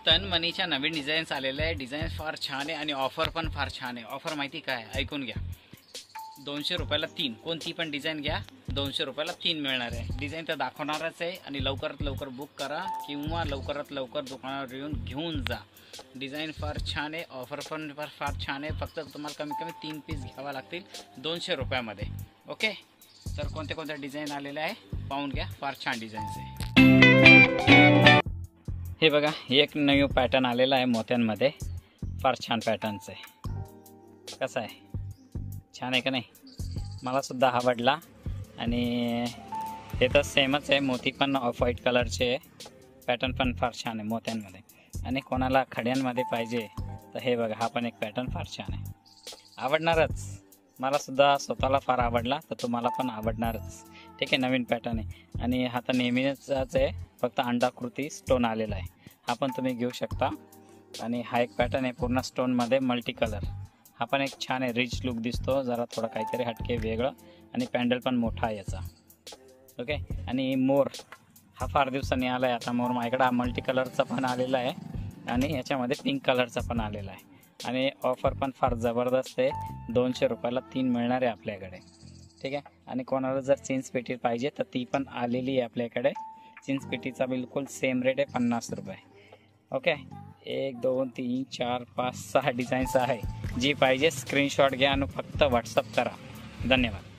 तन मनीच्या नवीन डिझाईन्स आलेले आहे. डिझाईन फार छान आहे आणि ऑफर पण फार छान आहे. ऑफर माहिती काय, ऐकून घ्या. 200 रुपयाला 3, कोणती पण डिझाईन घ्या 200 रुपयाला 3 मिळणार आहे. डिझाईन तर दाखवणारच आहे आणि लवकरात लवकर बुक करा किंवा लवकरात लवकर दुकानावर येऊन घेऊन जा. डिझाईन फार छान आहे, ऑफर पण फार छान आहे. फक्त तुम्हाला कमीत कमी 3 पीस घ्यावा लागतील 200 रुपयामध्ये. ओके, तर कोणते कोणते डिझाईन आलेले आहे पाहून घ्या. फार छान डिझाईन्स आहे. हे बघा, एक न्यू पॅटर्न आलेला आहे मोत्यांमध्ये. फार छान पॅटर्नच आहे. कसं आहे, छान आहे का नाही? मला सुद्धा आवडला. आणि हे तर सेमच आहे, मोती पण ऑफ व्हाईट कलरचे आहे. पॅटर्न पण फार छान आहे मोत्यांमध्ये. आणि कोणाला खड्यांमध्ये पाहिजे तर हे बघा, हा पण एक पॅटर्न फार छान आहे. आवडणारच, मला सुद्धा स्वतःला फार आवडला, तर तुम्हाला पण आवडणारच. ठीक आहे, नवीन पॅटर्न आहे आणि हा तर नेहमीच आहे, फक्त अंडाकृती स्टोन आलेला आहे. हा पण तुम्ही घेऊ शकता. आणि हा एक पॅटर्न आहे पूर्ण स्टोनमध्ये मल्टी कलर. हा पण एक छान आहे, रिच लुक दिसतो, जरा थोडा काहीतरी हटके वेगळं. आणि पॅन्डल पण मोठा आहे याचा. ओके, आणि मोर हा फार दिवसांनी आला आहे. आता मोर माझ्याकडे हा मल्टी कलरचा पण आलेला आहे आणि याच्यामध्ये पिंक कलरचा पण आलेला आहे. आणि ऑफर पण फार जबरदस्त आहे. 200 रुपयाला 3 मिळणार आहे आपल्याकडे. ठीक आहे, आणि कोणाला जर चिंच पेटी पाहिजे तर ती पण आलेली आहे आपल्याकडे. चिंच पेटीचा बिलकुल सेम रेट आहे, 50 रुपये. ओके, 1 2 3 4 5 6 डिझाईन्स आहे. जी पाहिजे स्क्रीनशॉट घ्या आणि फक्त व्हॉट्सअप करा. धन्यवाद.